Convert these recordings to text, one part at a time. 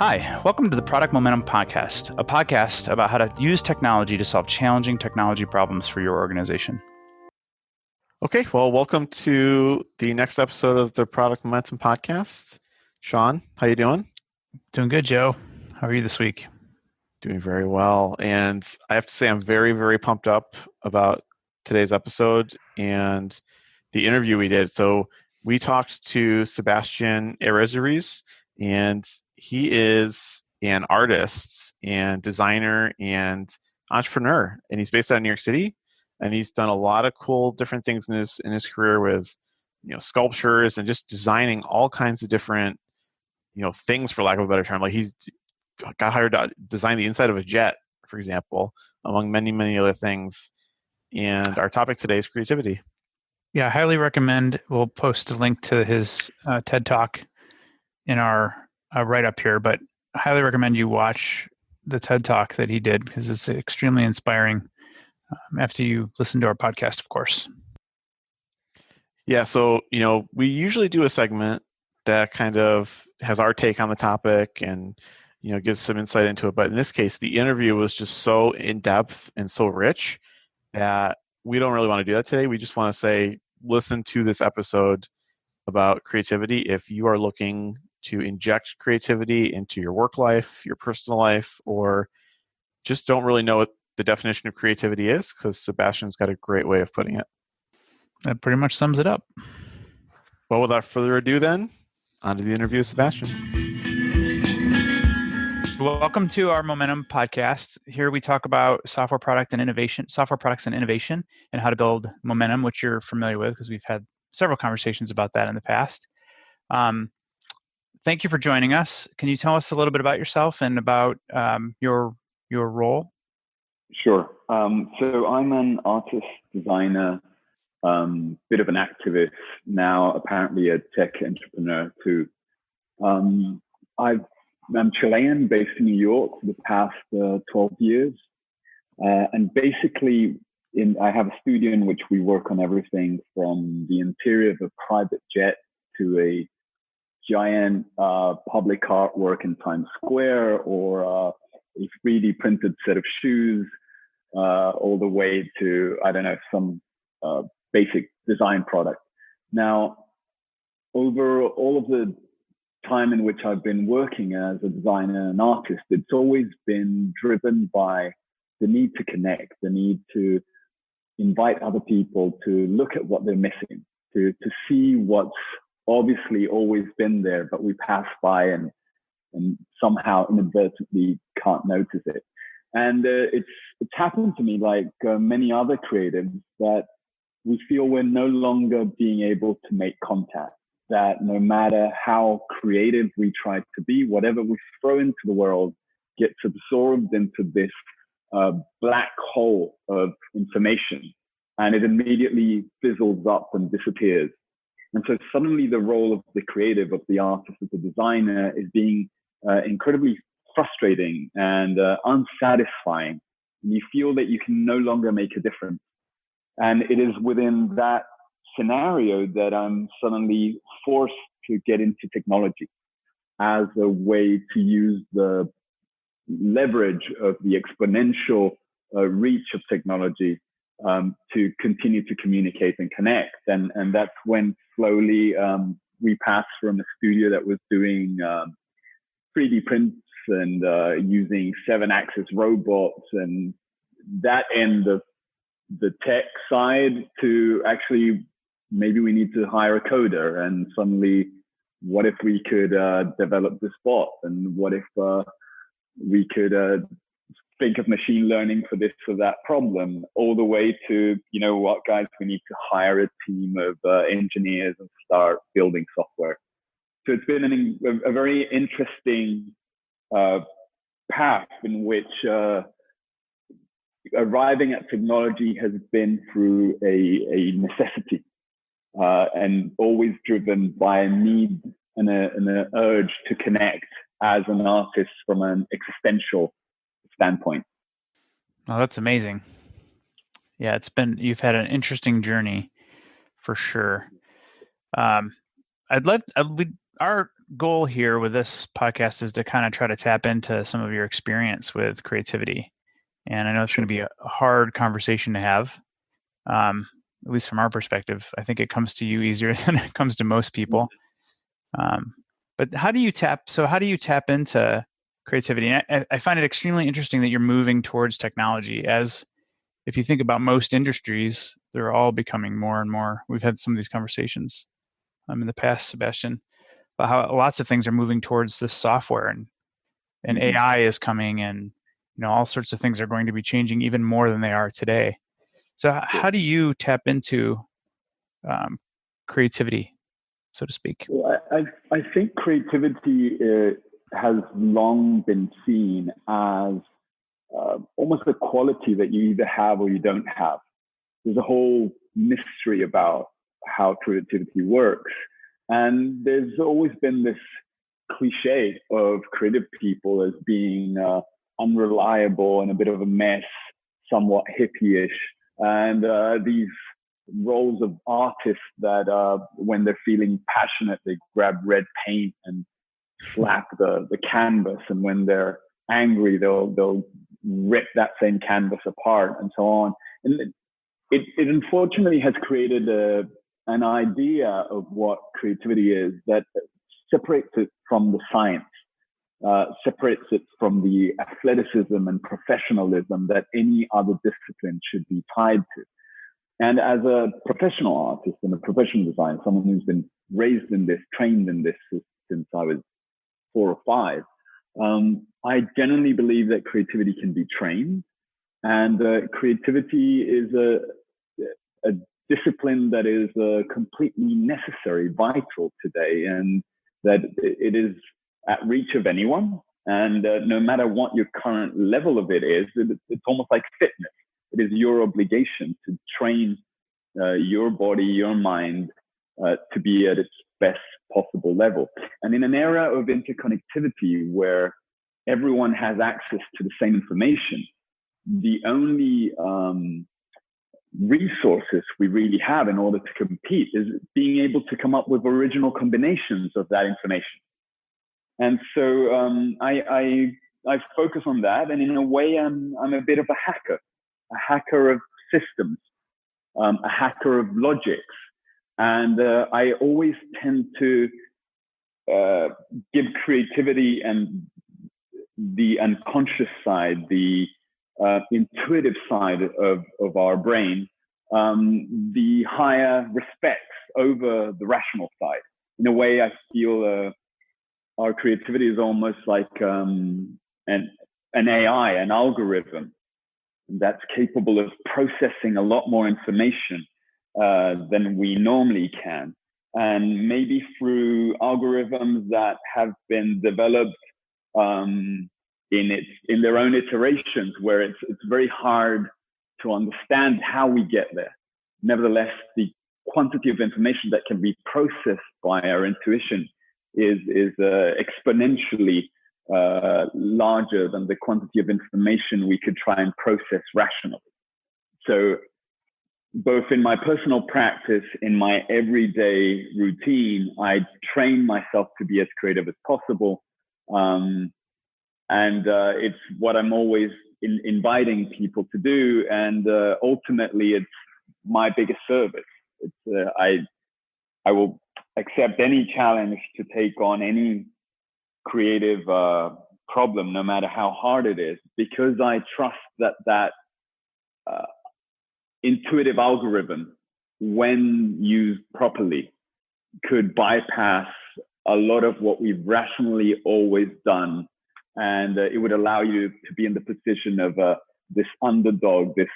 Hi, welcome to the Product Momentum Podcast, a podcast about how to use technology to solve challenging technology problems for your organization. Okay, well, welcome to the next episode of the Product Momentum Podcast. Sean, how you doing? Doing good, Joe. How are you this week? Doing very well. And I have to say I'm very, very pumped up about today's episode and the interview we did. So we talked to Sebastian ErraZuriz, and he is an artist and designer and entrepreneur, and he's based out of New York City. And he's done a lot of cool different things in his career with, sculptures and just designing all kinds of different, things, for lack of a better term. Like he's got hired to design the inside of a jet, for example, among many, many other things. And our topic today is creativity. Yeah, I highly recommend. We'll post a link to his TED Talk in our write-up here, but I highly recommend you watch the TED Talk that he did because it's extremely inspiring after you listen to our podcast, of course. Yeah, so, we usually do a segment that kind of has our take on the topic and, gives some insight into it. But in this case, the interview was just so in-depth and so rich that we don't really want to do that today. We just want to say, listen to this episode about creativity if you are looking to inject creativity into your work life, your personal life, or just don't really know what the definition of creativity is, because Sebastian's got a great way of putting it. That pretty much sums it up. Well, without further ado then, on to the interview with Sebastian. So welcome to our Momentum Podcast. Here we talk about software products and innovation, and how to build momentum, which you're familiar with because we've had several conversations about that in the past. Thank you for joining us. Can you tell us a little bit about yourself and about your role? Sure. So I'm an artist, designer, bit of an activist, now apparently a tech entrepreneur too. I'm Chilean, based in New York for the past 12 years. And basically, I have a studio in which we work on everything from the interior of a private jet to a giant public artwork in Times Square, or a 3D printed set of shoes, all the way to, some basic design product. Now, over all of the time in which I've been working as a designer and artist, it's always been driven by the need to connect, the need to invite other people to look at what they're missing, to see what's obviously always been there, but we pass by and somehow inadvertently can't notice it. And it's happened to me, like many other creatives, that we feel we're no longer being able to make contact, that no matter how creative we try to be, whatever we throw into the world gets absorbed into this black hole of information, and it immediately fizzles up and disappears. And so suddenly the role of the creative, of the artist, of the designer is being incredibly frustrating and unsatisfying. And you feel that you can no longer make a difference. And it is within that scenario that I'm suddenly forced to get into technology as a way to use the leverage of the exponential reach of technology to continue to communicate and connect. And that's when slowly we passed from a studio that was doing 3D prints and using 7-axis robots and that end of the tech side to actually maybe we need to hire a coder, and suddenly what if we could develop this bot, and what if we could think of machine learning for this or that problem, all the way to, what, guys, we need to hire a team of engineers and start building software. So it's been a very interesting path in which arriving at technology has been through a necessity and always driven by a need and an urge to connect as an artist from an existential standpoint. Oh, that's amazing. Yeah, you've had an interesting journey for sure. Our goal here with this podcast is to kind of try to tap into some of your experience with creativity. And I know it's going to be a hard conversation to have, at least from our perspective. I think it comes to you easier than it comes to most people. But how do you tap into creativity? And I find it extremely interesting that you're moving towards technology. As if you think about most industries, they're all becoming more and more. We've had some of these conversations in the past, Sebastian, about how lots of things are moving towards this software, and AI is coming, and all sorts of things are going to be changing even more than they are today. So how do you tap into creativity, so to speak? Well, I think creativity has long been seen as almost a quality that you either have or you don't have. There's a whole mystery about how creativity works. And there's always been this cliche of creative people as being unreliable and a bit of a mess, somewhat hippie-ish. And these roles of artists that when they're feeling passionate, they grab red paint and slap the canvas. And when they're angry, they'll rip that same canvas apart and so on. And it unfortunately has created an idea of what creativity is that separates it from the science, separates it from the athleticism and professionalism that any other discipline should be tied to. And as a professional artist and a professional designer, someone who's been raised in this, trained in this since I was 4 or 5, I generally believe that creativity can be trained, and creativity is a discipline that is completely necessary, vital today, and that it is at reach of anyone. And no matter what your current level of it is, it's almost like fitness. It is your obligation to train your body, your mind, to be at its best possible level. And in an era of interconnectivity where everyone has access to the same information, the only resources we really have in order to compete is being able to come up with original combinations of that information. And so I focus on that, and in a way, I'm a bit of a hacker of systems, a hacker of logics, and I always tend to give creativity and the unconscious side, the intuitive side of our brain, the higher respects over the rational side. In a way, I feel our creativity is almost like an AI, an algorithm that's capable of processing a lot more information than we normally can. And maybe through algorithms that have been developed in their own iterations, where it's very hard to understand how we get there. Nevertheless, the quantity of information that can be processed by our intuition is exponentially larger than the quantity of information we could try and process rationally. So both in my personal practice, in my everyday routine, I train myself to be as creative as possible. And it's what I'm always inviting people to do. And ultimately, it's my biggest service. I will accept any challenge to take on any creative problem, no matter how hard it is, because I trust that intuitive algorithm, when used properly, could bypass a lot of what we've rationally always done. And it would allow you to be in the position of this underdog, this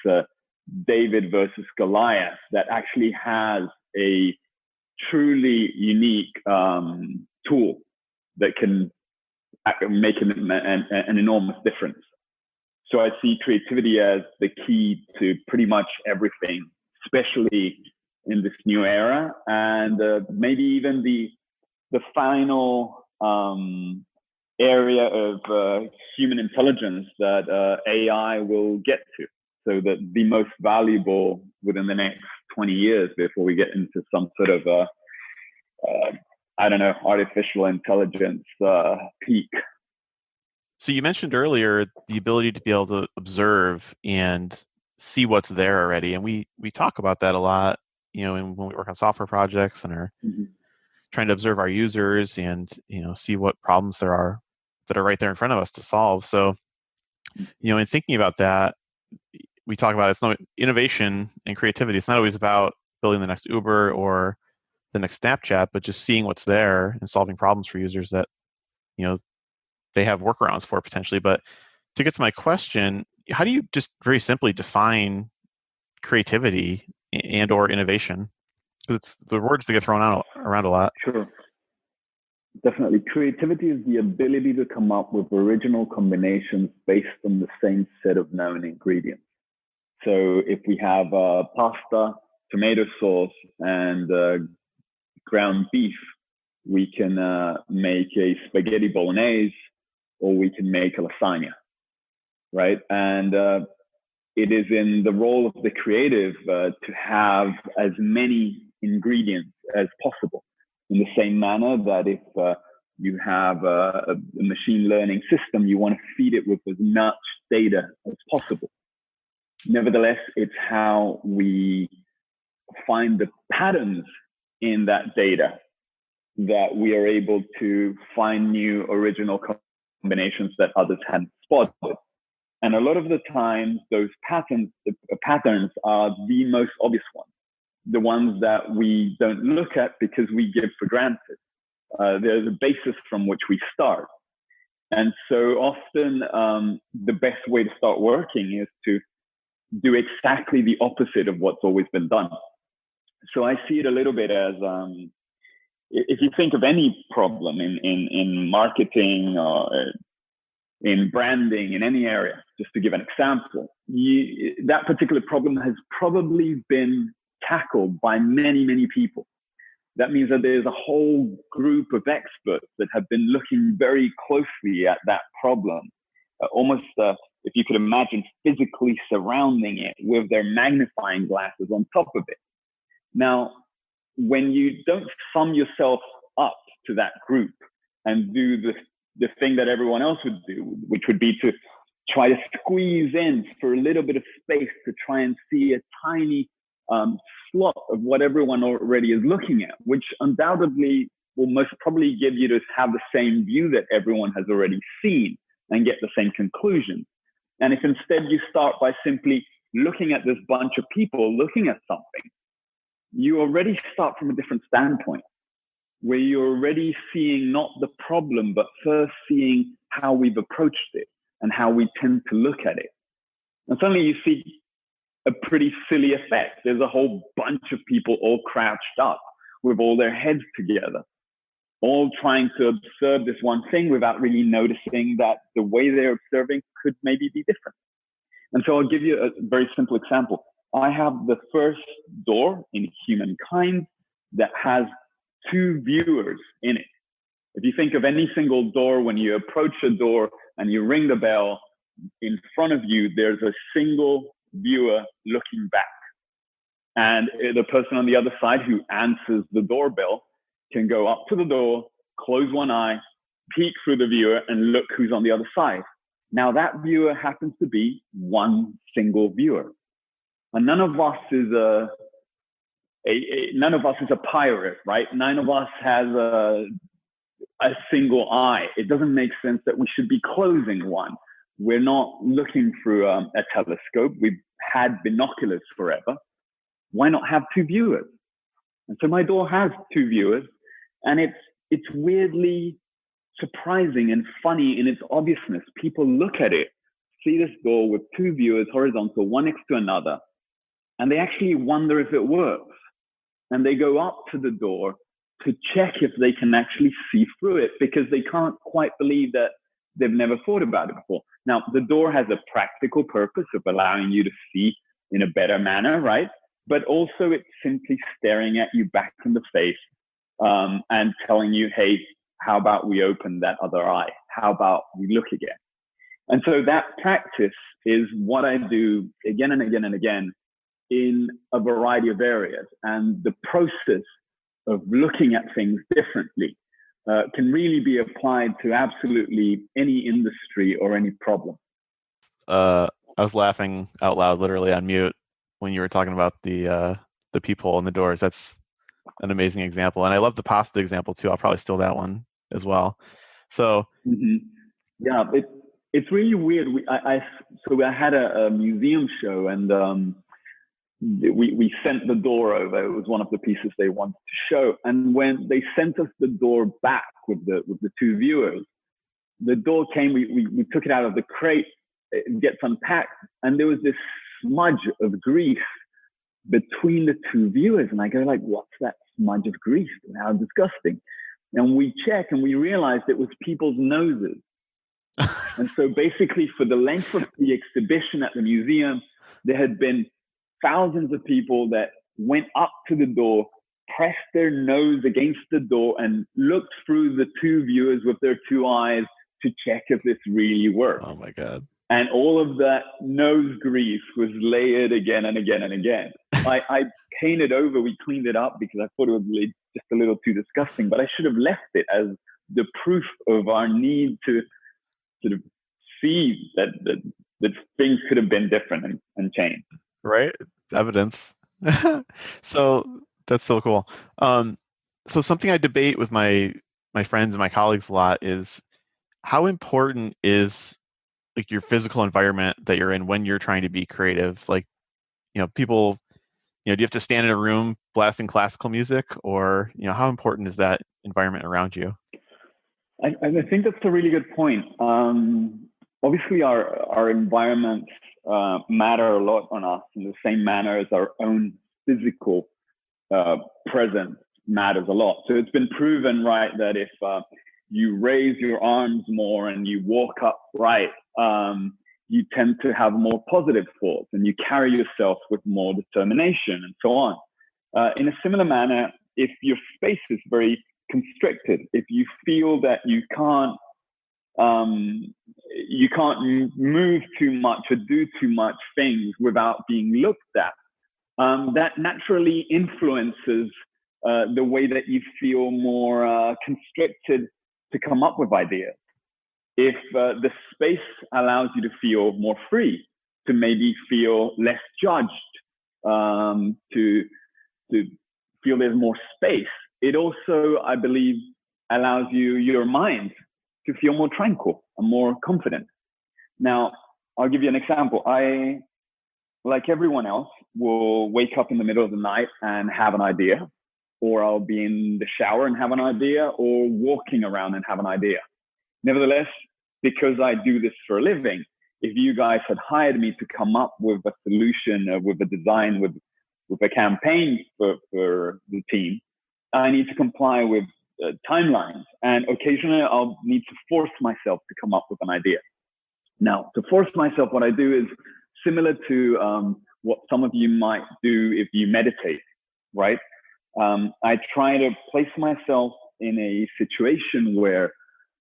David versus Goliath, that actually has a truly unique tool that can make an enormous difference. So I see creativity as the key to pretty much everything, especially in this new era, and maybe even the final area of human intelligence that AI will get to. So that the most valuable within the next 20 years before we get into some sort of I don't know, artificial intelligence peak. So you mentioned earlier the ability to be able to observe and see what's there already, and we talk about that a lot, when we work on software projects and are trying to observe our users and see what problems there are that are right there in front of us to solve. So in thinking about that, we talk about it's no innovation and creativity. It's not always about building the next Uber or the next Snapchat, but just seeing what's there and solving problems for users that they have workarounds for potentially. But to get to my question, how do you just very simply define creativity and or innovation? Because it's the words that get thrown out around a lot. Sure. Definitely. Creativity is the ability to come up with original combinations based on the same set of known ingredients. So if we have pasta, tomato sauce, and ground beef, we can make a spaghetti bolognese, or we can make a lasagna, right? And it is in the role of the creative to have as many ingredients as possible, in the same manner that if you have a machine learning system, you want to feed it with as much data as possible. Nevertheless, it's how we find the patterns in that data that we are able to find new original combinations that others hadn't spotted. And a lot of the time, those patterns are the most obvious ones, the ones that we don't look at because we give for granted. They're the basis from which we start. And so often, the best way to start working is to do exactly the opposite of what's always been done. So I see it a little bit as, if you think of any problem in marketing or in branding, in any area, just to give an example, that particular problem has probably been tackled by many, many people. That means that there's a whole group of experts that have been looking very closely at that problem, almost, if you could imagine, physically surrounding it with their magnifying glasses on top of it. Now, when you don't sum yourself up to that group and do the thing that everyone else would do, which would be to try to squeeze in for a little bit of space to try and see a tiny slot of what everyone already is looking at, which undoubtedly will most probably give you to have the same view that everyone has already seen and get the same conclusion. And if instead you start by simply looking at this bunch of people looking at something, you already start from a different standpoint, where you're already seeing not the problem, but first seeing how we've approached it and how we tend to look at it. And suddenly you see a pretty silly effect. There's a whole bunch of people all crouched up with all their heads together, all trying to observe this one thing without really noticing that the way they're observing could maybe be different. And so I'll give you a very simple example. I have the first door in humankind that has two viewers in it. If you think of any single door, when you approach a door and you ring the bell, in front of you, there's a single viewer looking back. And the person on the other side who answers the doorbell can go up to the door, close one eye, peek through the viewer, and look who's on the other side. Now, that viewer happens to be one single viewer. And none of us is a pirate, right? None of us has a single eye. It doesn't make sense that we should be closing one. We're not looking through a telescope. We've had binoculars forever. Why not have two viewers? And so my door has two viewers, and it's weirdly surprising and funny in its obviousness. People look at it, see this door with two viewers, horizontal, one next to another, and they actually wonder if it works. And they go up to the door to check if they can actually see through it, because they can't quite believe that they've never thought about it before. Now, the door has a practical purpose of allowing you to see in a better manner, right? But also it's simply staring at you back in the face and telling you, hey, how about we open that other eye? How about we look again? And so that practice is what I do again and again and again in a variety of areas. And the process of looking at things differently can really be applied to absolutely any industry or any problem. I was laughing out loud, literally on mute, when you were talking about the peephole in the doors. That's an amazing example, and I love the pasta example too. I'll probably steal that one as well. So, yeah, it's really weird. I had a museum show, and we sent the door over. It was one of the pieces they wanted to show, and when they sent us the door back with the two viewers, the door came. We took it out of the crate. It gets unpacked, and there was this smudge of grease between the two viewers, and I go like, "What's that smudge of grease? How disgusting!" And we check, and we realized it was people's noses. And so basically, for the length of the exhibition at the museum, there had been thousands of people that went up to the door, pressed their nose against the door, and looked through the two viewers with their two eyes to check if this really worked. Oh my God. And all of that nose grease was layered again and again and again. I painted over, we cleaned it up because I thought it was just a little too disgusting, but I should have left it as the proof of our need to sort of see that things could have been different and changed. Right? It's evidence. So that's so cool. So something I debate with my friends and my colleagues a lot is how important is like your physical environment that you're in when you're trying to be creative. Like, people, do you have to stand in a room blasting classical music, or, how important is that environment around you? I think that's a really good point. Obviously, our environments matter a lot on us in the same manner as our own physical presence matters a lot. So it's been proven, right, that if you raise your arms more and you walk upright, you tend to have more positive thoughts and you carry yourself with more determination and so on. In a similar manner, if your space is very constricted, if you feel that you can't move too much or do too much things without being looked at, that naturally influences the way that you feel more constricted to come up with ideas. If the space allows you to feel more free, to maybe feel less judged, to feel there's more space, it also, I believe, allows your mind to feel more tranquil and more confident. Now, I'll give you an example. I, like everyone else, will wake up in the middle of the night and have an idea, or I'll be in the shower and have an idea, or walking around and have an idea. Nevertheless, because I do this for a living, if you guys had hired me to come up with a solution, with a design, with a campaign for the team, I need to comply with timelines. And occasionally I'll need to force myself to come up with an idea. Now, to force myself, what I do is similar to what some of you might do if you meditate, right? I try to place myself in a situation where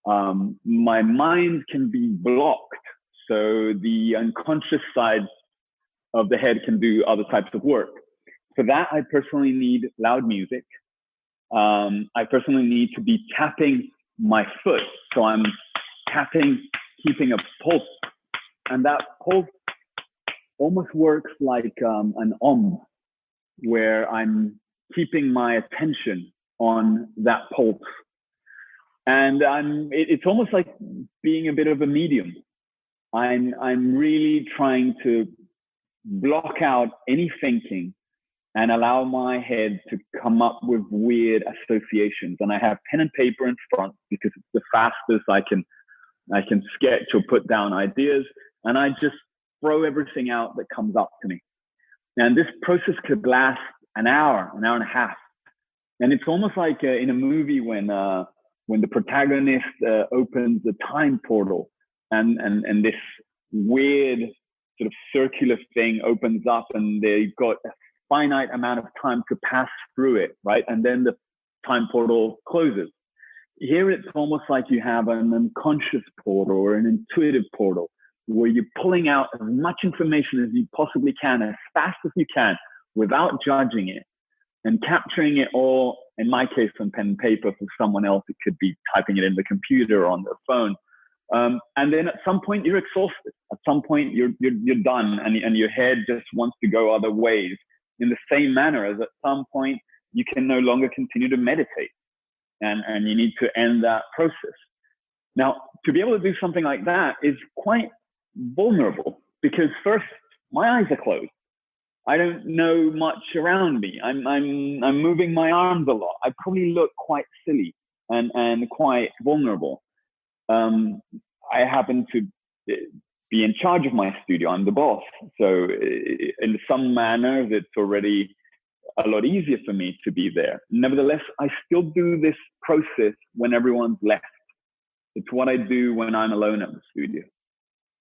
my mind can be blocked, so the unconscious side of the head can do other types of work. For that, I personally need loud music. I personally need to be tapping my foot. So I'm tapping, keeping a pulse. And that pulse almost works like an where I'm keeping my attention on that pulse. And it's almost like being a bit of a medium. I'm really trying to block out any thinking and allow my head to come up with weird associations. And I have pen and paper in front because it's the fastest I can sketch or put down ideas. And I just throw everything out that comes up to me. And this process could last an hour and a half. And it's almost like in a movie when the protagonist opens the time portal and this weird sort of circular thing opens up and they've got a finite amount of time to pass through it, right? And then the time portal closes. Here it's almost like you have an unconscious portal or an intuitive portal where you're pulling out as much information as you possibly can, as fast as you can, without judging it, and capturing it all in my case, on pen and paper. For someone else, it could be typing it in the computer or on their phone. And then at some point you're exhausted. At some point you're done, and your head just wants to go other ways. In the same manner as at some point you can no longer continue to meditate, and you need to end that process. Now, to be able to do something like that is quite vulnerable, because first, my eyes are closed. I don't know much around me. I'm moving my arms a lot. I probably look quite silly and quite vulnerable. I happen to be in charge of my studio. I'm the boss. So in some manners, it's already a lot easier for me to be there. Nevertheless, I still do this process when everyone's left. It's what I do when I'm alone at the studio.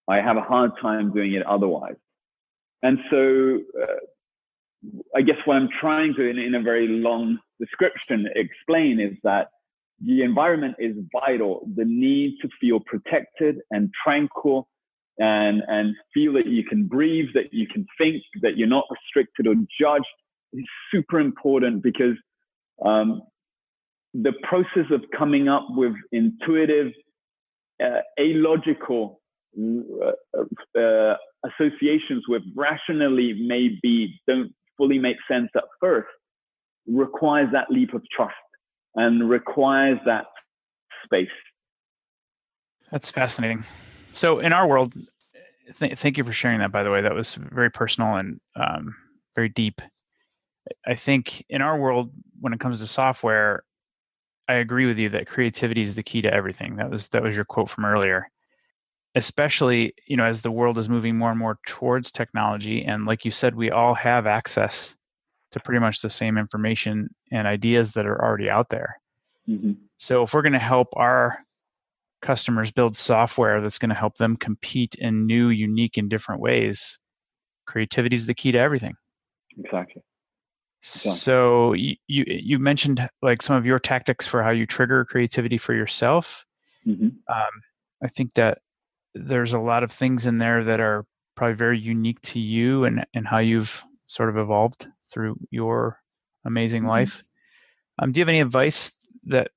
I have a hard time doing it otherwise. And so I guess what I'm trying to, in a very long description, explain is that the environment is vital. The need to feel protected and tranquil, and feel that you can breathe, that you can think, that you're not restricted or judged is super important, because the process of coming up with intuitive, illogical associations with rationally maybe don't fully make sense at first requires that leap of trust and requires that space. That's fascinating. So in our world, thank you for sharing that, by the way. That was very personal and very deep. I think in our world, when it comes to software, I agree with you that creativity is the key to everything. That was your quote from earlier. Especially, as the world is moving more and more towards technology, and like you said, we all have access to pretty much the same information and ideas that are already out there. Mm-hmm. So if we're going to help our customers build software that's going to help them compete in new, unique, and different ways, creativity is the key to everything. Exactly. So you mentioned like some of your tactics for how you trigger creativity for yourself. Mm-hmm. I think that there's a lot of things in there that are probably very unique to you and how you've sort of evolved through your amazing Mm-hmm. life. Do you have any advice that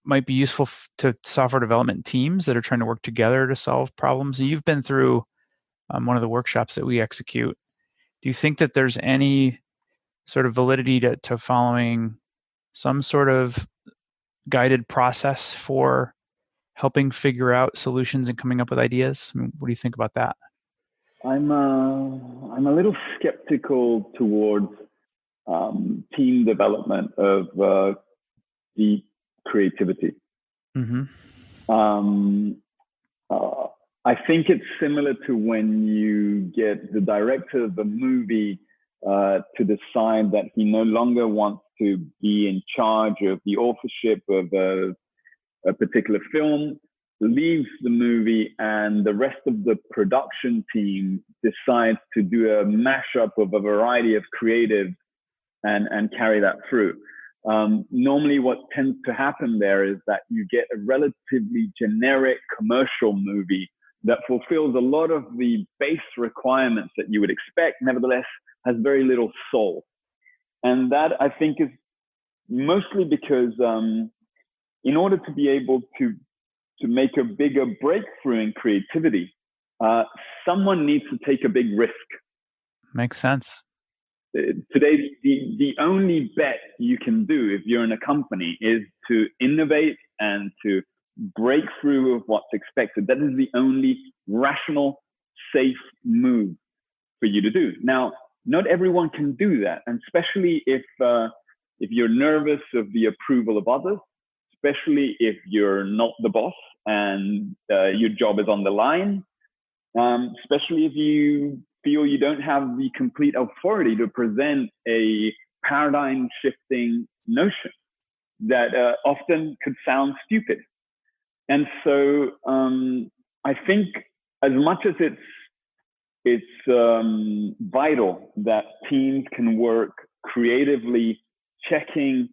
might be useful to software development teams that are trying to work together to solve problems? You've been through one of the workshops that we execute. Do you think that there's any sort of validity to following some sort of guided process for helping figure out solutions and coming up with ideas? I mean, what do you think about that? I'm a little skeptical towards team development of deep creativity. Mm-hmm. I think it's similar to when you get the director of the movie to decide that he no longer wants to be in charge of the authorship of a particular film, leaves the movie, and the rest of the production team decides to do a mashup of a variety of creatives and carry that through. Normally what tends to happen there is that you get a relatively generic commercial movie that fulfills a lot of the base requirements that you would expect, nevertheless has very little soul. And that, I think, is mostly because in order to be able to make a bigger breakthrough in creativity, someone needs to take a big risk. Makes sense. Today, the only bet you can do if you're in a company is to innovate and to break through with what's expected. That is the only rational, safe move for you to do. Now, not everyone can do that, and especially if you're nervous of the approval of others, especially if you're not the boss and your job is on the line, especially if you feel you don't have the complete authority to present a paradigm shifting notion that often could sound stupid. And so I think as much as it's vital that teams can work creatively, checking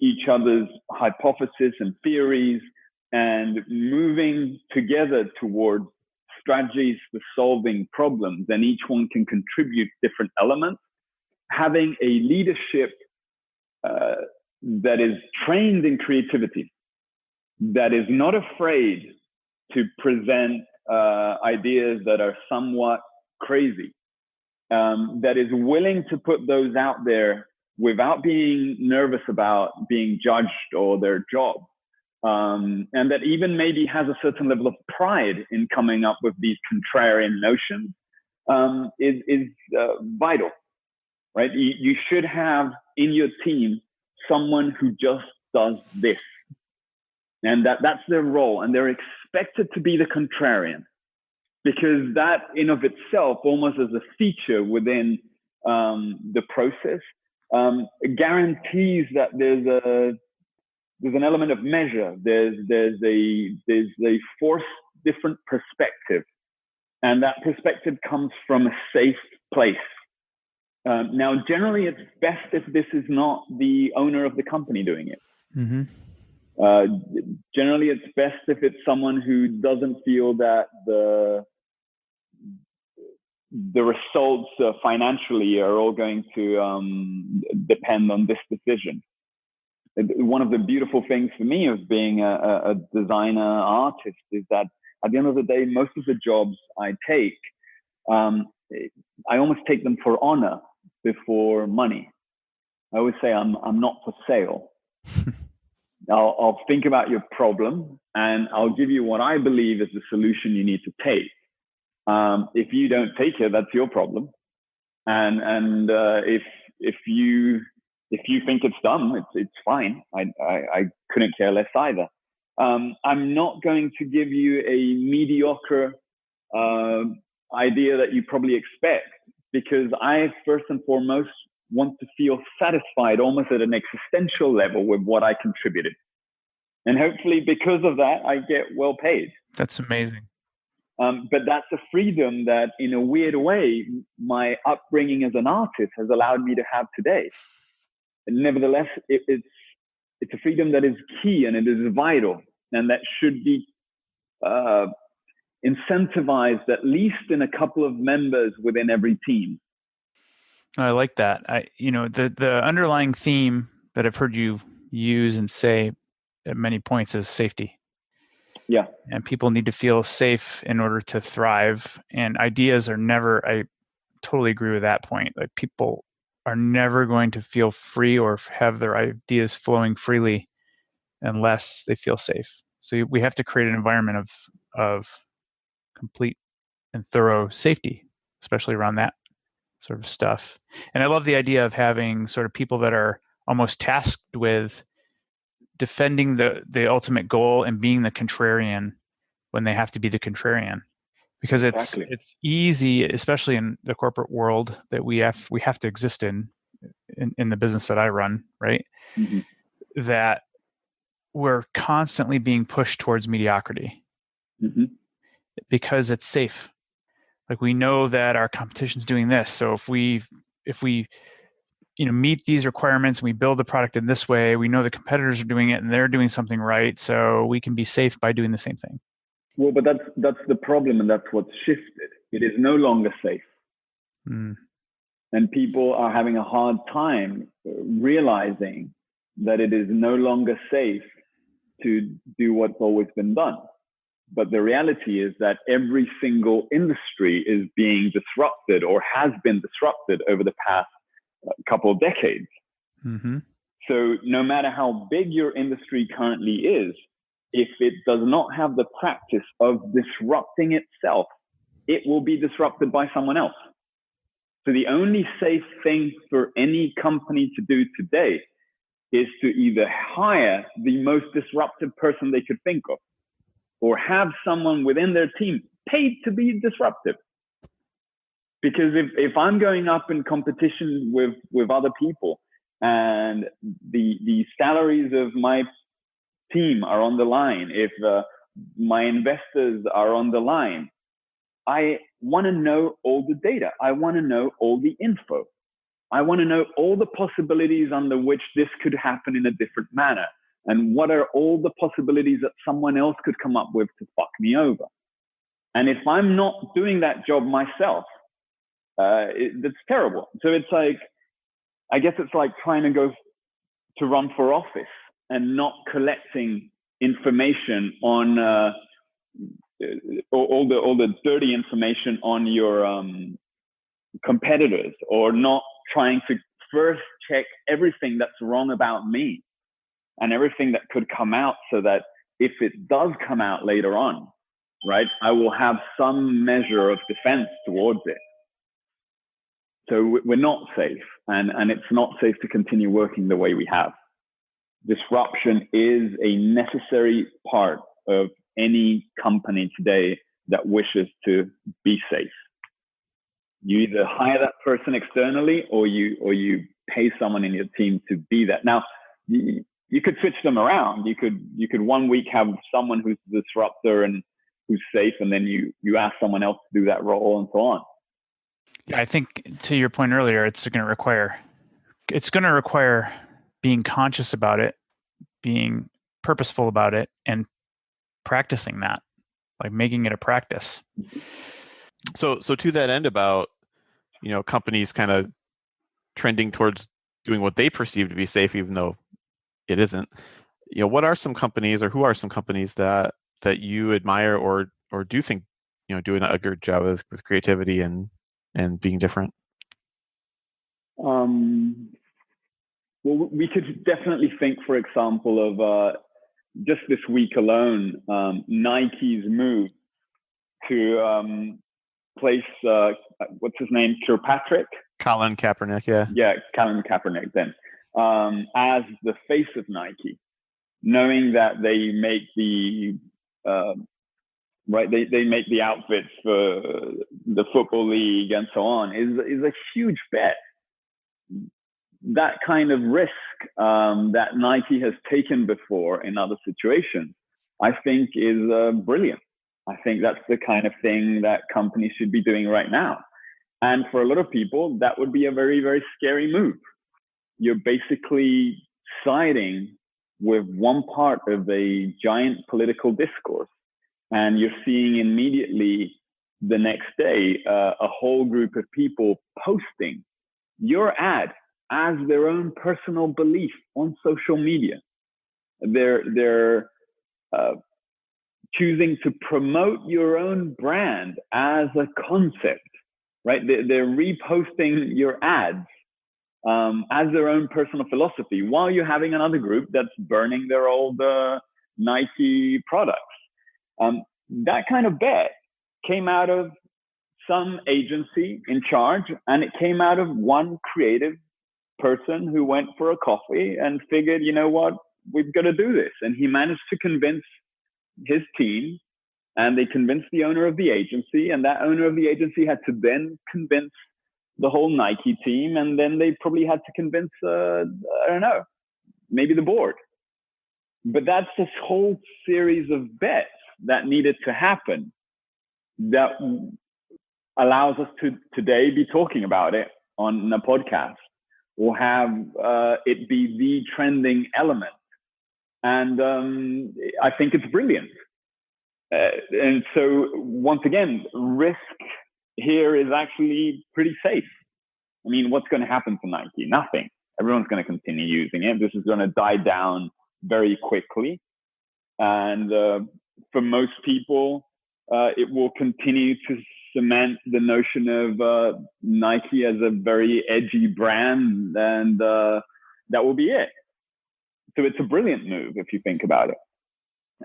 each other's hypotheses and theories and moving together towards strategies for solving problems, and each one can contribute different elements. Having a leadership that is trained in creativity, that is not afraid to present ideas that are somewhat crazy, that is willing to put those out there without being nervous about being judged or their job, and that even maybe has a certain level of pride in coming up with these contrarian notions, is vital, right? You should have in your team someone who just does this, and that's their role, and they're expected to be the contrarian, because that in of itself, almost as a feature within the process, guarantees that there's an element of measure. There's a forced different perspective, and that perspective comes from a safe place. Now, generally, it's best if this is not the owner of the company doing it. Mm-hmm. Generally, it's best if it's someone who doesn't feel that the results financially are all going to depend on this decision. One of the beautiful things for me of being a designer artist is that at the end of the day, most of the jobs I take, I almost take them for honor before money. I always say I'm not for sale. I'll think about your problem and I'll give you what I believe is the solution you need to take. If you don't take it, that's your problem. And if you think it's dumb, it's fine. I couldn't care less either. I'm not going to give you a mediocre idea that you probably expect, because I first and foremost want to feel satisfied almost at an existential level with what I contributed. And hopefully because of that, I get well paid. That's amazing. But that's a freedom that in a weird way, my upbringing as an artist has allowed me to have today. And nevertheless, it's a freedom that is key and it is vital, and that should be incentivized at least in a couple of members within every team. I like that. The underlying theme that I've heard you use and say at many points is safety. Yeah. And people need to feel safe in order to thrive. And ideas are never, I totally agree with that point. Like, people are never going to feel free or have their ideas flowing freely unless they feel safe. So we have to create an environment of complete and thorough safety, especially around that sort of stuff. And I love the idea of having sort of people that are almost tasked with defending the ultimate goal and being the contrarian when they have to be the contrarian, because it's easy, especially in the corporate world that we have to exist in the business that I run, right? Mm-hmm. That we're constantly being pushed towards mediocrity. Mm-hmm. Because it's safe. Like, we know that our competition's doing this, so if we meet these requirements and we build the product in this way, we know the competitors are doing it and they're doing something right, so we can be safe by doing the same thing. Well, but that's the problem, and that's what's shifted. It is no longer safe. And people are having a hard time realizing that it is no longer safe to do what's always been done. But the reality is that every single industry is being disrupted or has been disrupted over the past couple of decades. Mm-hmm. So no matter how big your industry currently is, if it does not have the practice of disrupting itself, it will be disrupted by someone else. So the only safe thing for any company to do today is to either hire the most disruptive person they could think of, or have someone within their team paid to be disruptive. Because if I'm going up in competition with other people and the salaries of my team are on the line, if my investors are on the line, I want to know all the data. I want to know all the info. I want to know all the possibilities under which this could happen in a different manner. And what are all the possibilities that someone else could come up with to fuck me over? And if I'm not doing that job myself, that's terrible. So it's like, I guess it's like trying to go to run for office and not collecting information on all the dirty information on your competitors, or not trying to first check everything that's wrong about me and everything that could come out, so that if it does come out later on, right, I will have some measure of defense towards it. So we're not safe, and it's not safe to continue working the way we have. Disruption is a necessary part of any company today that wishes to be safe. You either hire that person externally, or you pay someone in your team to be that. Now, you could switch them around. You could 1 week have someone who's the disruptor and who's safe, and then you ask someone else to do that role, and so on. Yeah, I think to your point earlier, it's going to require being conscious about it, being purposeful about it, and practicing that, like making it a practice. So to that end, about companies kind of trending towards doing what they perceive to be safe, even though it isn't. What are some companies, or who are some companies that you admire or do think doing a good job with creativity and being different? Well, we could definitely think, for example, of just this week alone, Nike's move to place what's his name, Kirkpatrick? Colin Kaepernick, yeah. Yeah, Colin Kaepernick then, as the face of Nike, knowing that they make the they make the outfits for the football league and so on, is a huge bet. That kind of risk that Nike has taken before in other situations, I think is brilliant. I think that's the kind of thing that companies should be doing right now. And for a lot of people, that would be a very, very scary move. You're basically siding with one part of a giant political discourse, and you're seeing immediately the next day a whole group of people posting your ad as their own personal belief on social media. They're choosing to promote your own brand as a concept, right? They're reposting your ads as their own personal philosophy, while you're having another group that's burning their old Nike products. That kind of bet came out of some agency in charge, and it came out of one creative person who went for a coffee and figured, you know what, we've got to do this. And he managed to convince his team, and they convinced the owner of the agency, and that owner of the agency had to then convince the whole Nike team, and then they probably had to convince, I don't know, maybe the board. But that's this whole series of bets that needed to happen that allows us to today be talking about it on a podcast, or have it be the trending element. And I think it's brilliant. And so once again, risk here is actually pretty safe. I mean, what's going to happen to Nike? Nothing. Everyone's going to continue using it. This is going to die down very quickly. And for most people, it will continue to cement the notion of Nike as a very edgy brand, and that will be it. So it's a brilliant move if you think about it.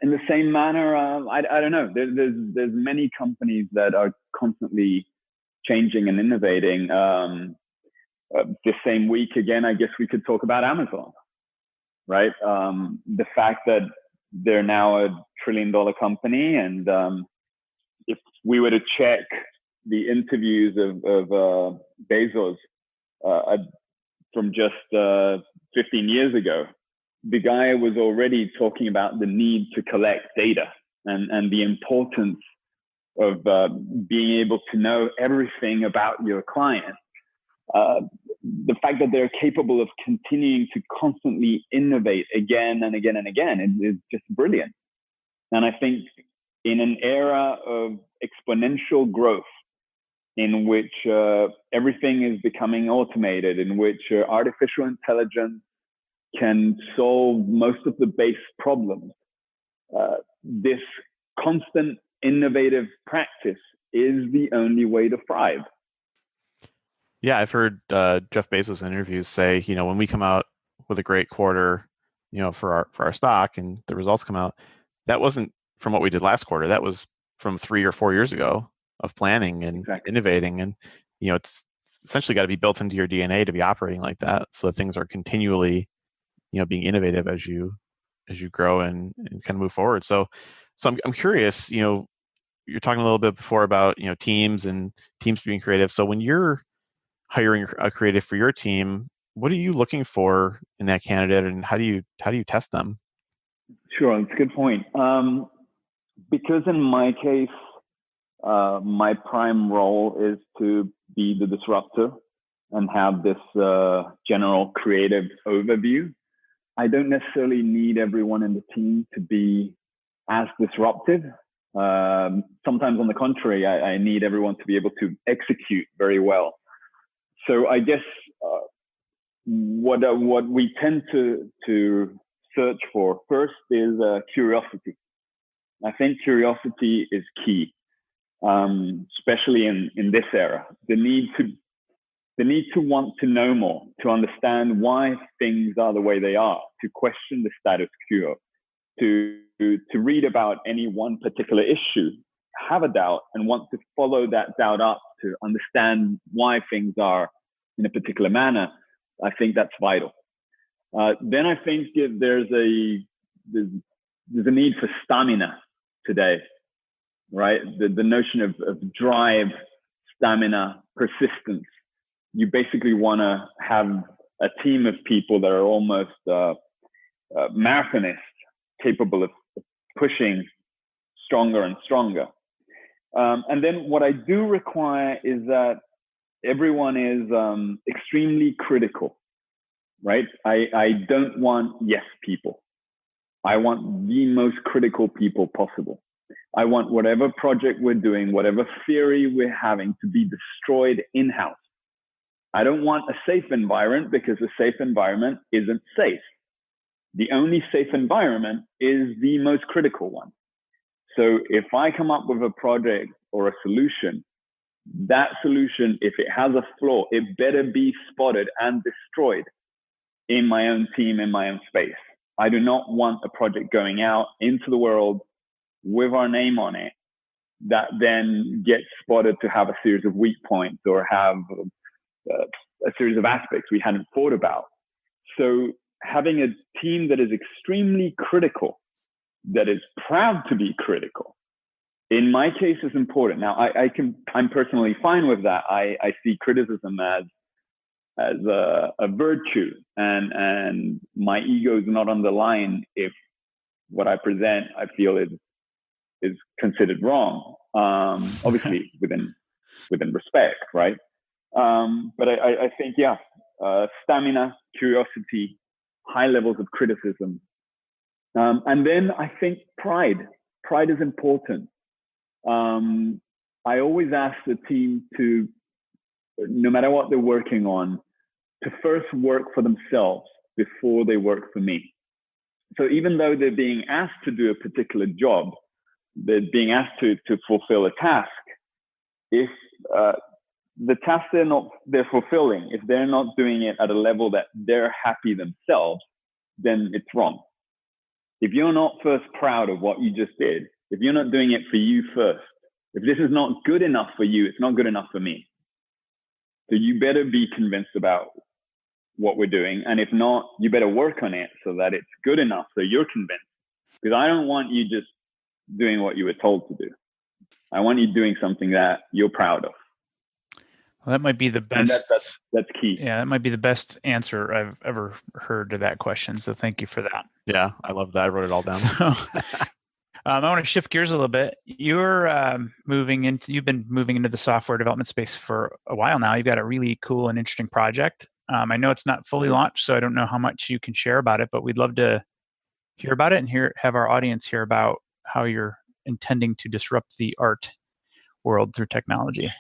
In the same manner, I don't know. There's many companies that are constantly changing and innovating. This same week, again, I guess we could talk about Amazon, right? The fact that they're now a $1 trillion company, and if we were to check the interviews of Bezos from just 15 years ago, the guy was already talking about the need to collect data and the importance of being able to know everything about your client. The fact that they're capable of continuing to constantly innovate again and again and again is just brilliant. And I think in an era of exponential growth, in which everything is becoming automated, in which artificial intelligence can solve most of the base problems, this constant innovative practice is the only way to thrive. Yeah, I've heard Jeff Bezos in interviews say, when we come out with a great quarter, for our stock, and the results come out, that wasn't from what we did last quarter. That was from 3 or 4 years ago of planning and innovating. And it's essentially got to be built into your DNA to be operating like that, so that things are continually, being innovative as you grow and kind of move forward. So I'm curious. You're talking a little bit before about teams and teams being creative. So when you're hiring a creative for your team, what are you looking for in that candidate, and how do you test them? Sure, it's a good point. Because in my case, my prime role is to be the disruptor and have this general creative overview. I don't necessarily need everyone in the team to be as disruptive. Sometimes, on the contrary, I need everyone to be able to execute very well. So I guess what we tend to search for first is curiosity. I think curiosity is key, especially in this era. The need to want to know more, to understand why things are the way they are, to question the status quo, to read about any one particular issue, have a doubt, and want to follow that doubt up to understand why things are in a particular manner. I think that's vital. Then I think there's a need for stamina today, right? The notion of drive, stamina, persistence. You basically want to have a team of people that are almost marathonists, capable of pushing stronger and stronger. And then what I do require is that everyone is extremely critical, right? I don't want yes people. I want the most critical people possible. I want whatever project we're doing, whatever theory we're having, to be destroyed in-house. I don't want a safe environment, because a safe environment isn't safe. The only safe environment is the most critical one. So if I come up with a project or a solution, that solution, if it has a flaw, it better be spotted and destroyed in my own team, in my own space. I do not want a project going out into the world with our name on it that then gets spotted to have a series of weak points or have a series of aspects we hadn't thought about. So having a team that is extremely critical, that is proud to be critical, in my case, is important. Now, I'm personally fine with that. I see criticism as a virtue, and my ego is not on the line if what I present I feel is considered wrong. Obviously within respect, right? But I think, stamina, curiosity, high levels of criticism. And then I think pride. Pride is important. I always ask the team to, no matter what they're working on, to first work for themselves before they work for me. So even though they're being asked to do a particular job, they're being asked to fulfill a task, if the task they're fulfilling, if they're not doing it at a level that they're happy themselves, then it's wrong. If you're not first proud of what you just did, if you're not doing it for you first, if this is not good enough for you, it's not good enough for me. So you better be convinced about what we're doing. And if not, you better work on it so that it's good enough so you're convinced. Because I don't want you just doing what you were told to do. I want you doing something that you're proud of. Well, that might be the best. And that's key. Yeah, that might be the best answer I've ever heard to that question. So thank you for that. Yeah, I love that. I wrote it all down. So, I want to shift gears a little bit. You've been moving into the software development space for a while now. You've got a really cool and interesting project. I know it's not fully launched, so I don't know how much you can share about it, but we'd love to hear about it and have our audience hear about how you're intending to disrupt the art world through technology.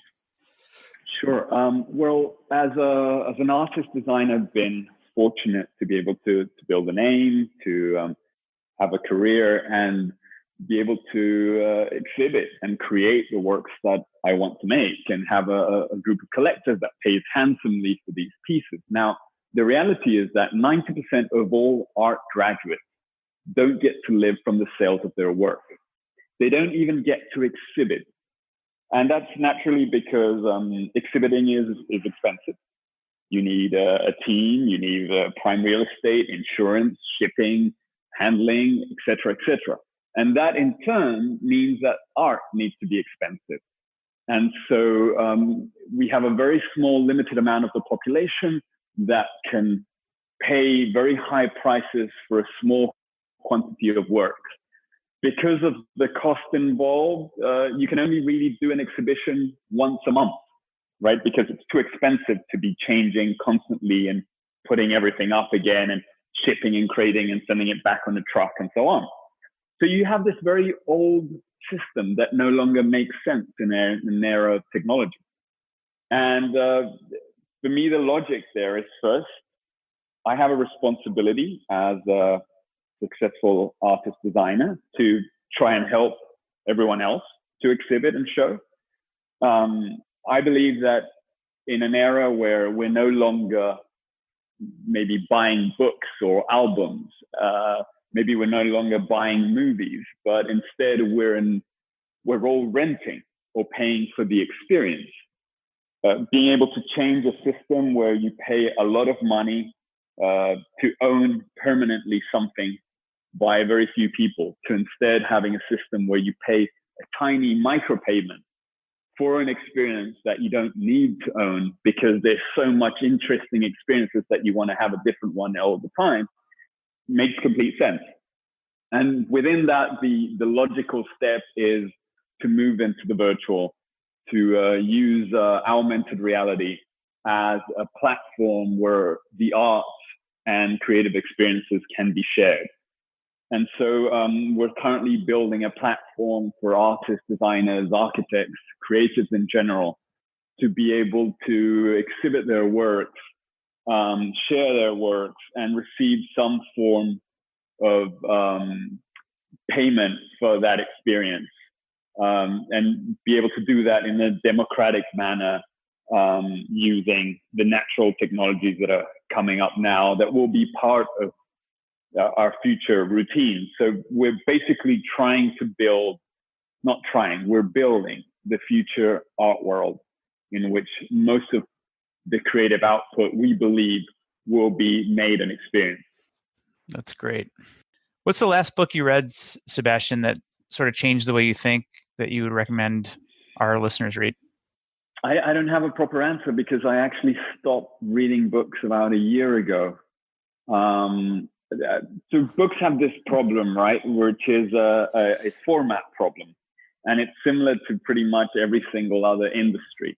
Sure. Well, as an artist designer, I've been fortunate to be able to build a name, to have a career, and be able to exhibit and create the works that I want to make, and have a group of collectors that pays handsomely for these pieces. Now, the reality is that 90% of all art graduates don't get to live from the sales of their work. They don't even get to exhibit. And that's naturally because exhibiting is expensive. You need a team, you need prime real estate, insurance, shipping, handling, et cetera, and that in turn means that art needs to be expensive. And so we have a very small, limited amount of the population that can pay very high prices for a small quantity of work. Because of the cost involved, you can only really do an exhibition once a month, right? Because it's too expensive to be changing constantly and putting everything up again and shipping and crating and sending it back on the truck and so on. So you have this very old system that no longer makes sense in an era of technology. And for me, the logic there is, first, I have a responsibility as a successful artist designer to try and help everyone else to exhibit and show. I believe that in an era where we're no longer maybe buying books or albums, maybe we're no longer buying movies, but instead we're all renting or paying for the experience. Being able to change a system where you pay a lot of money to own permanently something by very few people, to instead having a system where you pay a tiny micropayment for an experience that you don't need to own because there's so much interesting experiences that you want to have a different one all the time, makes complete sense. And within that, the logical step is to move into the virtual, to use augmented reality as a platform where the arts and creative experiences can be shared. And so we're currently building a platform for artists, designers, architects, creatives in general, to be able to exhibit their works, share their works, and receive some form of payment for that experience, and be able to do that in a democratic manner, using the natural technologies that are coming up now that will be part of our future routine. So we're basically we're building the future art world in which most of the creative output, we believe, will be made and experienced. That's great. What's the last book you read, Sebastian, that sort of changed the way you think, that you would recommend our listeners read? I don't have a proper answer because I actually stopped reading books about a year ago. So books have this problem, right, which is a format problem. And it's similar to pretty much every single other industry.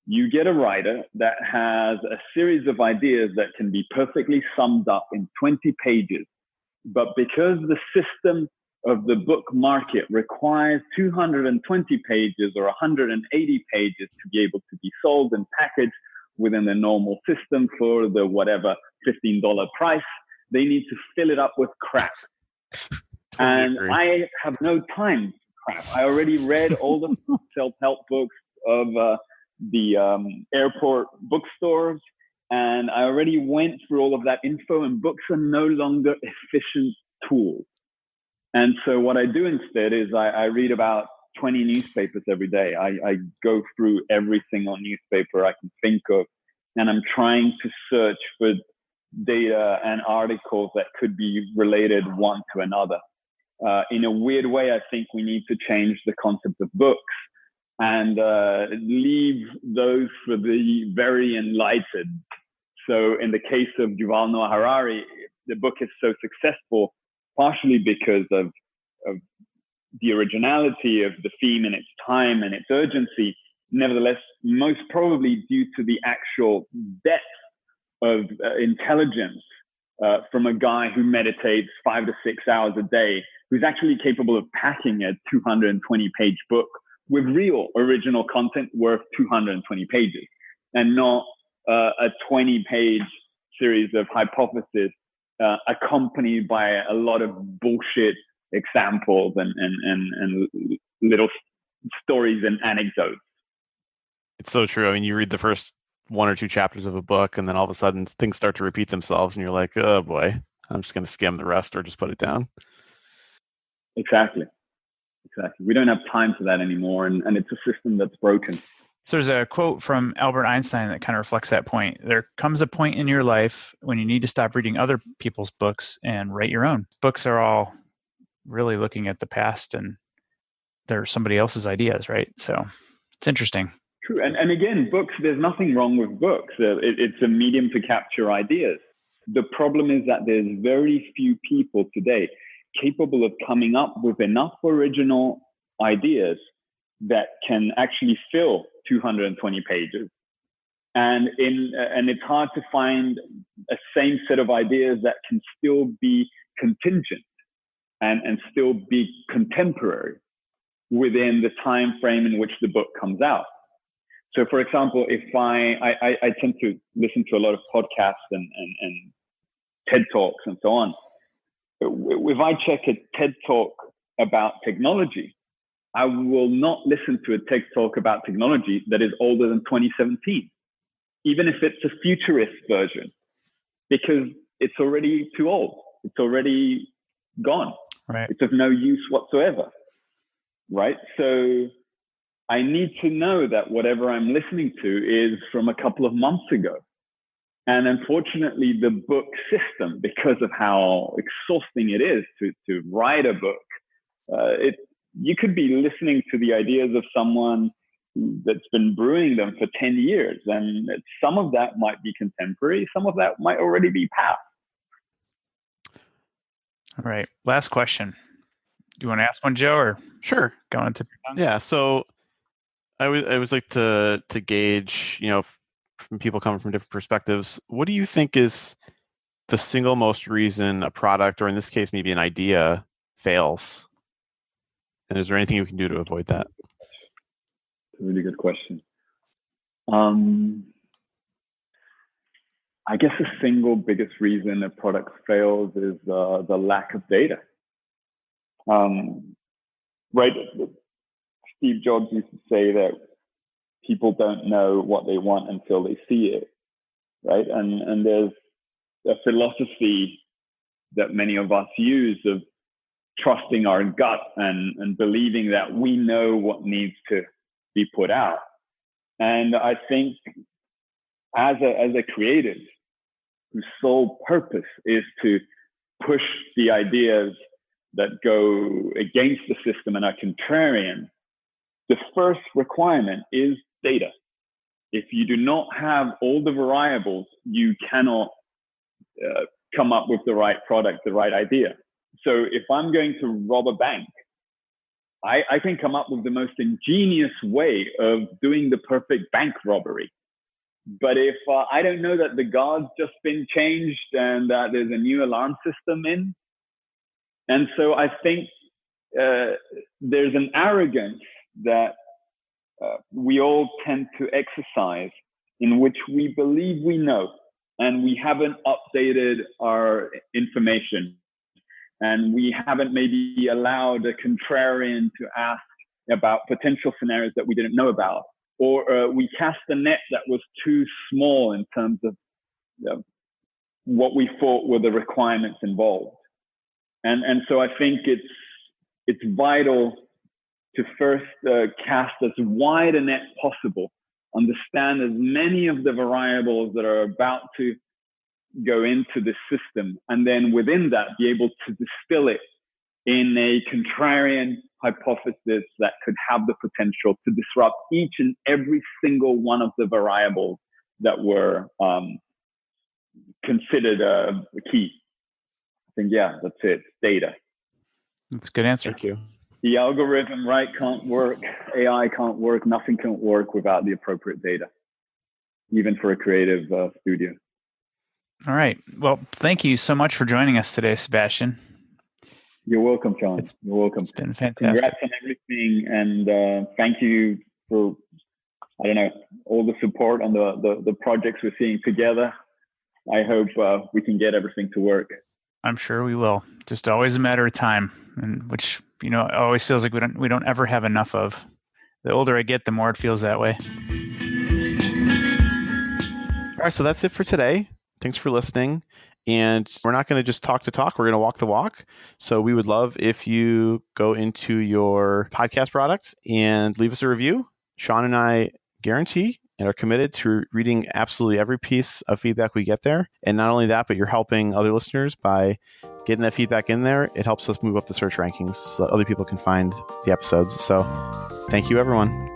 You get a writer that has a series of ideas that can be perfectly summed up in 20 pages. But because the system of the book market requires 220 pages or 180 pages to be able to be sold and packaged within the normal system for the whatever $15 price, they need to fill it up with crap. And I have no time for crap. I already read all the self-help books of the airport bookstores, and I already went through all of that info, and books are no longer efficient tools. And so what I do instead is I read about 20 newspapers every day. I go through every single newspaper I can think of, and I'm trying to search for data and articles that could be related one to another. In a weird way, I think we need to change the concept of books and leave those for the very enlightened. So in the case of Yuval Noah Harari, the book is so successful partially because of the originality of the theme and its time and its urgency. Nevertheless, most probably due to the actual depth of intelligence from a guy who meditates 5 to 6 hours a day, who's actually capable of packing a 220-page book with real original content worth 220 pages, and not a 20-page series of hypotheses accompanied by a lot of bullshit examples and little stories and anecdotes. It's so true. I mean, you read the first one or two chapters of a book, and then all of a sudden things start to repeat themselves, and you're like, oh boy, I'm just going to skim the rest or just put it down. Exactly. We don't have time for that anymore, and it's a system that's broken. So there's a quote from Albert Einstein that kind of reflects that point. There comes a point in your life when you need to stop reading other people's books and write your own. Books are all really looking at the past, and they're somebody else's ideas, right? So it's interesting. True. And again, books, there's nothing wrong with books. It's a medium to capture ideas. The problem is that there's very few people today capable of coming up with enough original ideas that can actually fill 220 pages. And it's hard to find a same set of ideas that can still be contingent and still be contemporary within the time frame in which the book comes out. So, for example, if I tend to listen to a lot of podcasts and TED Talks and so on. If I check a TED Talk about technology, I will not listen to a TED Talk about technology that is older than 2017, even if it's a futurist version, because it's already too old. It's already gone. Right. It's of no use whatsoever. Right. So I need to know that whatever I'm listening to is from a couple of months ago. And unfortunately, the book system, because of how exhausting it is to write a book, you could be listening to the ideas of someone that's been brewing them for 10 years. And some of that might be contemporary. Some of that might already be past. All right. Last question. Do you want to ask one, Joe, or sure, go on to? Yeah. So I always like to gauge, from people coming from different perspectives. What do you think is the single most reason a product, or in this case, maybe an idea, fails? And is there anything you can do to avoid that? It's a really good question. I guess the single biggest reason a product fails is the lack of data. Right? Steve Jobs used to say that people don't know what they want until they see it, right? And there's a philosophy that many of us use of trusting our gut and believing that we know what needs to be put out. And I think as a creative whose sole purpose is to push the ideas that go against the system and are contrarian, the first requirement is data. If you do not have all the variables, you cannot come up with the right product, the right idea. So if I'm going to rob a bank, I can come up with the most ingenious way of doing the perfect bank robbery. But if I don't know that the guard's just been changed and that there's a new alarm system in, and so I think there's an arrogance that we all tend to exercise in which we believe we know, and we haven't updated our information, and we haven't maybe allowed a contrarian to ask about potential scenarios that we didn't know about, or we cast a net that was too small in terms of what we thought were the requirements involved. And so I think it's vital to first cast as wide a net possible, understand as many of the variables that are about to go into the system, and then within that be able to distill it in a contrarian hypothesis that could have the potential to disrupt each and every single one of the variables that were considered key. I think, yeah, that's it. Data. That's a good answer. Thank you. The algorithm, right, can't work. AI can't work. Nothing can work without the appropriate data, even for a creative studio. All right. Well, thank you so much for joining us today, Sebastian. You're welcome, John. You're welcome. It's been fantastic. Congrats on everything, and thank you for, all the support on the projects we're seeing together. I hope we can get everything to work. I'm sure we will. Just always a matter of time, and which, it always feels like we don't ever have enough of. The older I get, the more it feels that way. All right, so that's it for today. Thanks for listening. And we're not going to just talk the talk. We're going to walk the walk. So we would love if you go into your podcast products and leave us a review. Sean and I guarantee and are committed to reading absolutely every piece of feedback we get there. And not only that, but you're helping other listeners by getting that feedback in there. It helps us move up the search rankings so that other people can find the episodes. So thank you, everyone.